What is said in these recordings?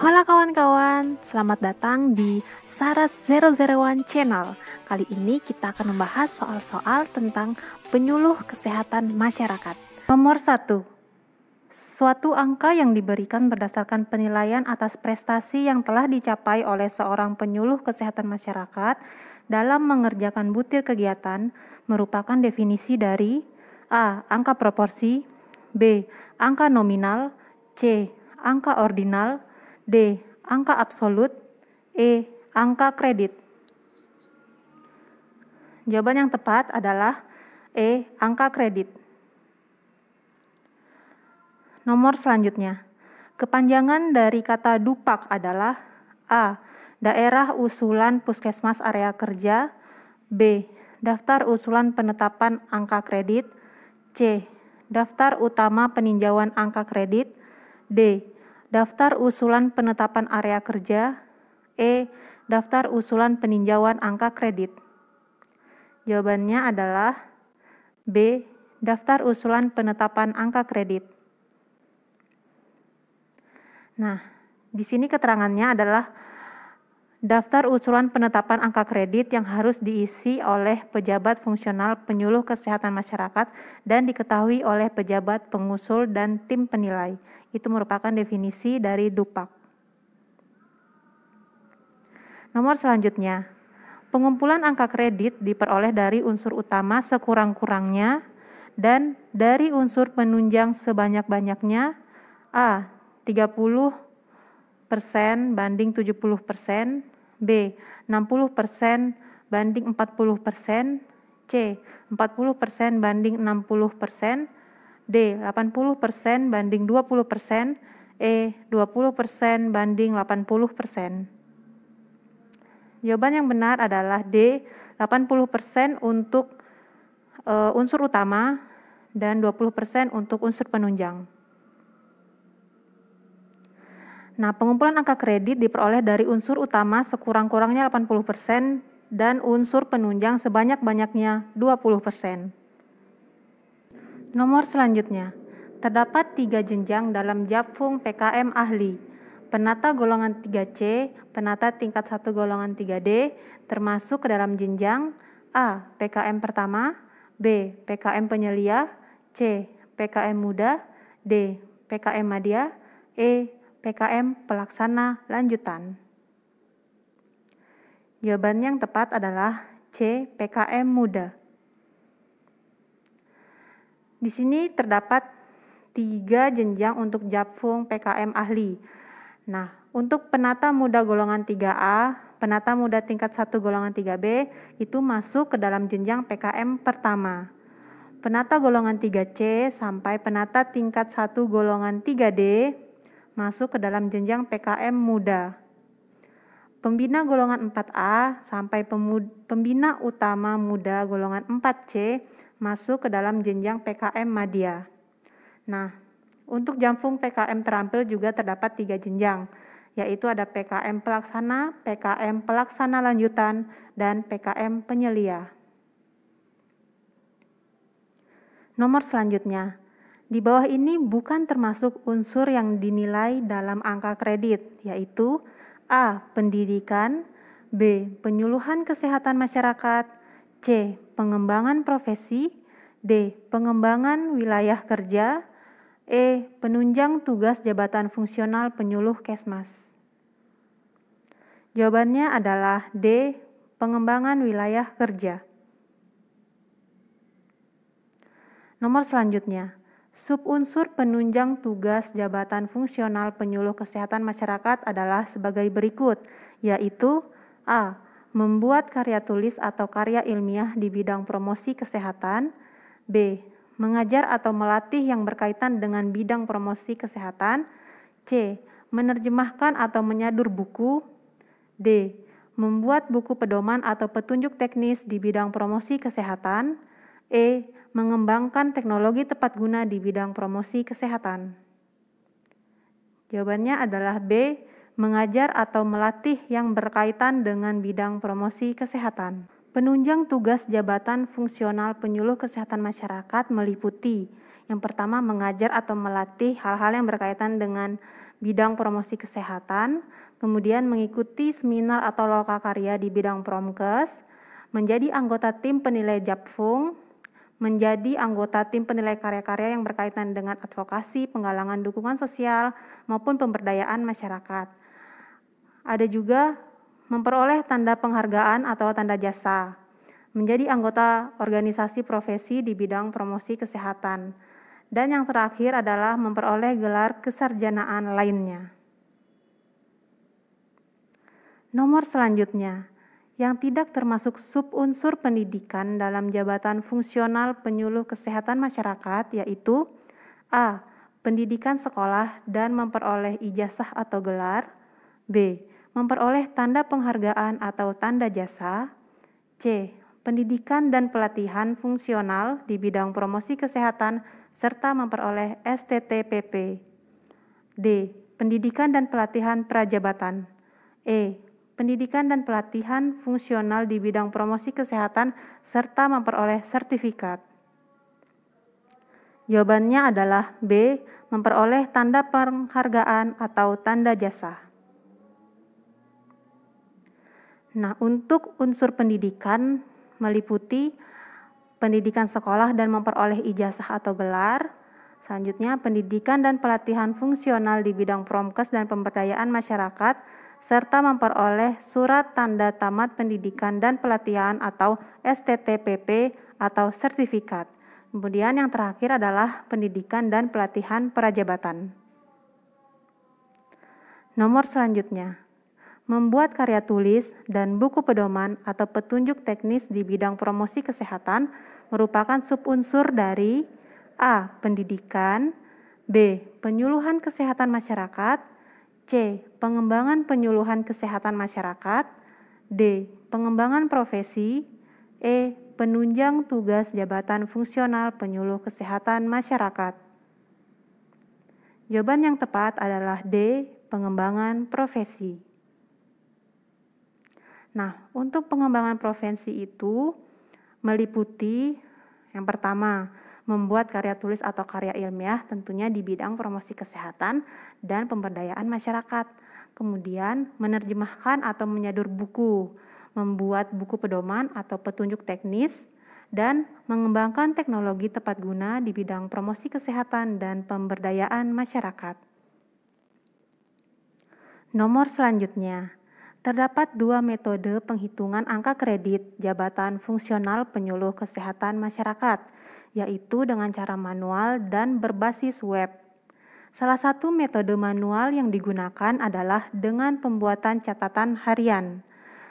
Halo kawan-kawan, selamat datang di Saras 001 Channel. Kali ini kita akan membahas soal-soal tentang penyuluh kesehatan masyarakat. Nomor 1. Suatu angka yang diberikan berdasarkan penilaian atas prestasi yang telah dicapai oleh seorang penyuluh kesehatan masyarakat dalam mengerjakan butir kegiatan merupakan definisi dari A. Angka proporsi, B. Angka nominal, C. Angka ordinal, D. Angka absolut, E. Angka kredit. Jawaban yang tepat adalah E. Angka kredit. Nomor selanjutnya, kepanjangan dari kata DUPAK adalah A. Daerah usulan puskesmas area kerja, B. Daftar usulan penetapan angka kredit, C. Daftar utama peninjauan angka kredit, D. Daftar usulan penetapan area kerja, E. Daftar usulan peninjauan angka kredit. Jawabannya adalah B. Daftar usulan penetapan angka kredit. Nah, di sini keterangannya adalah daftar usulan penetapan angka kredit yang harus diisi oleh pejabat fungsional penyuluh kesehatan masyarakat dan diketahui oleh pejabat pengusul dan tim penilai. Itu merupakan definisi dari DUPAK. Nomor selanjutnya, pengumpulan angka kredit diperoleh dari unsur utama sekurang-kurangnya dan dari unsur penunjang sebanyak-banyaknya. A. 30% banding 70%, B. 60% banding 40%, C. 40% banding 60%, D. 80% banding 20%, E. 20% banding 80%. Jawaban yang benar adalah D. 80% untuk unsur utama dan 20% untuk unsur penunjang. Nah, pengumpulan angka kredit diperoleh dari unsur utama sekurang-kurangnya 80% dan unsur penunjang sebanyak-banyaknya 20%. Nomor selanjutnya, terdapat 3 jenjang dalam Japfung PKM ahli. Penata golongan 3C, penata tingkat 1 golongan 3D, termasuk ke dalam jenjang A. PKM pertama, B. PKM penyelia, C. PKM muda, D. PKM madya, E. PKM pelaksana lanjutan. Jawaban yang tepat adalah C. PKM muda. Di sini terdapat 3 jenjang untuk Japfung PKM ahli. Nah, untuk penata muda golongan 3A, penata muda tingkat 1 golongan 3B itu masuk ke dalam jenjang PKM pertama. Penata golongan 3C sampai penata tingkat 1 golongan 3D masuk ke dalam jenjang PKM muda. Pembina golongan 4A sampai pembina utama muda golongan 4C masuk ke dalam jenjang PKM madya. Nah, untuk Japfung PKM terampil juga terdapat 3 jenjang, yaitu ada PKM pelaksana lanjutan, dan PKM penyelia. Nomor selanjutnya, di bawah ini bukan termasuk unsur yang dinilai dalam angka kredit, yaitu A. Pendidikan, B. Penyuluhan kesehatan masyarakat, C. Pengembangan profesi, D. Pengembangan wilayah kerja, E. Penunjang tugas jabatan fungsional penyuluh kesmas. Jawabannya adalah D. Pengembangan wilayah kerja. Nomor selanjutnya, subunsur penunjang tugas jabatan fungsional penyuluh kesehatan masyarakat adalah sebagai berikut, yaitu A. Membuat karya tulis atau karya ilmiah di bidang promosi kesehatan, B. Mengajar atau melatih yang berkaitan dengan bidang promosi kesehatan, C. Menerjemahkan atau menyadur buku, D. Membuat buku pedoman atau petunjuk teknis di bidang promosi kesehatan, E. Mengembangkan teknologi tepat guna di bidang promosi kesehatan. Jawabannya adalah B. Mengajar atau melatih yang berkaitan dengan bidang promosi kesehatan. Penunjang tugas jabatan fungsional penyuluh kesehatan masyarakat meliputi yang pertama mengajar atau melatih hal-hal yang berkaitan dengan bidang promosi kesehatan, kemudian mengikuti seminar atau lokakarya di bidang Promkes, menjadi anggota tim penilai Japfung, menjadi anggota tim penilai karya-karya yang berkaitan dengan advokasi, penggalangan dukungan sosial, maupun pemberdayaan masyarakat. Ada juga memperoleh tanda penghargaan atau tanda jasa, menjadi anggota organisasi profesi di bidang promosi kesehatan, dan yang terakhir adalah memperoleh gelar kesarjanaan lainnya. Nomor selanjutnya, yang tidak termasuk subunsur pendidikan dalam jabatan fungsional penyuluh kesehatan masyarakat yaitu A. Pendidikan sekolah dan memperoleh ijazah atau gelar. B. Memperoleh tanda penghargaan atau tanda jasa. C. Pendidikan dan pelatihan fungsional di bidang promosi kesehatan serta memperoleh STTPP. D. Pendidikan dan pelatihan prajabatan. E. Pendidikan dan pelatihan fungsional di bidang promosi kesehatan serta memperoleh sertifikat. Jawabannya adalah B. Memperoleh tanda penghargaan atau tanda jasa. Nah, untuk unsur pendidikan meliputi pendidikan sekolah dan memperoleh ijazah atau gelar. Selanjutnya, pendidikan dan pelatihan fungsional di bidang Promkes dan pemberdayaan masyarakat, serta memperoleh surat tanda tamat pendidikan dan pelatihan atau STTPP atau sertifikat. Kemudian yang terakhir adalah pendidikan dan pelatihan prajabatan. Nomor selanjutnya, membuat karya tulis dan buku pedoman atau petunjuk teknis di bidang promosi kesehatan merupakan subunsur dari A. Pendidikan, B. Penyuluhan kesehatan masyarakat, C. Pengembangan penyuluhan kesehatan masyarakat, D. Pengembangan profesi, E. Penunjang tugas jabatan fungsional penyuluh kesehatan masyarakat. Jawaban yang tepat adalah D. Pengembangan profesi. Nah, untuk pengembangan profesi itu meliputi yang pertama, membuat karya tulis atau karya ilmiah tentunya di bidang promosi kesehatan dan pemberdayaan masyarakat. Kemudian, menerjemahkan atau menyadur buku, membuat buku pedoman atau petunjuk teknis, dan mengembangkan teknologi tepat guna di bidang promosi kesehatan dan pemberdayaan masyarakat. Nomor selanjutnya, terdapat dua metode penghitungan angka kredit jabatan fungsional penyuluh kesehatan masyarakat, yaitu dengan cara manual dan berbasis web. Salah satu metode manual yang digunakan adalah dengan pembuatan catatan harian.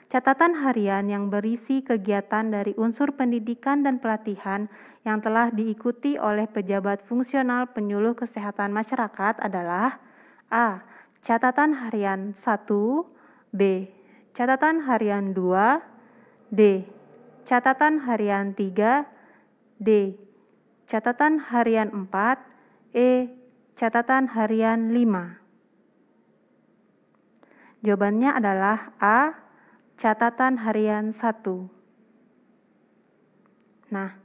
Catatan harian yang berisi kegiatan dari unsur pendidikan dan pelatihan yang telah diikuti oleh pejabat fungsional penyuluh kesehatan masyarakat adalah A. Catatan harian 1, B. Catatan harian 2, D. Catatan harian 3, D. Catatan harian 4, E. Catatan harian 5. Jawabannya adalah A. Catatan harian 1. Nah,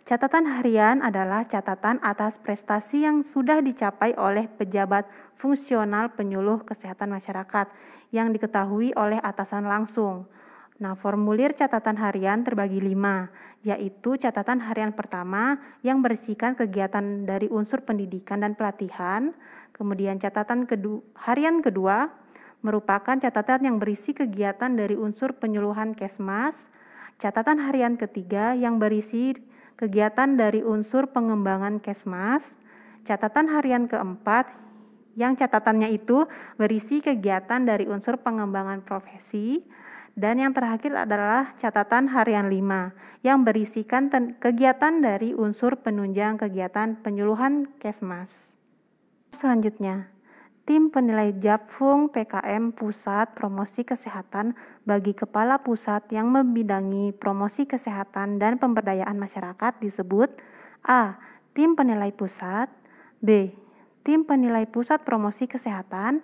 catatan harian adalah catatan atas prestasi yang sudah dicapai oleh pejabat fungsional penyuluh kesehatan masyarakat yang diketahui oleh atasan langsung. Nah, formulir catatan harian terbagi 5, yaitu catatan harian pertama yang berisikan kegiatan dari unsur pendidikan dan pelatihan, kemudian catatan harian kedua merupakan catatan yang berisi kegiatan dari unsur penyuluhan Kesmas, catatan harian ketiga yang berisi kegiatan dari unsur pengembangan Kesmas, catatan harian keempat yang catatannya itu berisi kegiatan dari unsur pengembangan profesi, dan yang terakhir adalah catatan harian 5 yang berisikan kegiatan dari unsur penunjang kegiatan penyuluhan Kesmas. Selanjutnya, tim penilai Japfung PKM Pusat Promosi Kesehatan bagi Kepala Pusat yang membidangi promosi kesehatan dan pemberdayaan masyarakat disebut A. Tim penilai pusat, B. Tim penilai pusat promosi kesehatan,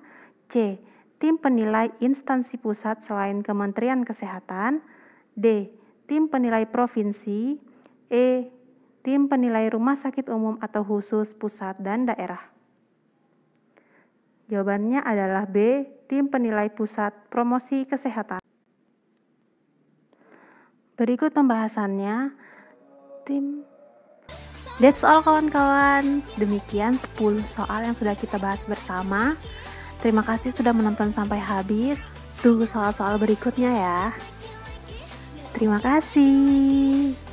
C. Tim penilai instansi pusat selain Kementerian Kesehatan, D. Tim penilai provinsi, E. Tim penilai rumah sakit umum atau khusus pusat dan daerah. Jawabannya adalah B, tim penilai pusat promosi kesehatan. Berikut pembahasannya. That's all kawan-kawan. Demikian 10 soal yang sudah kita bahas bersama. Terima kasih sudah menonton sampai habis. Tunggu soal-soal berikutnya ya. Terima kasih.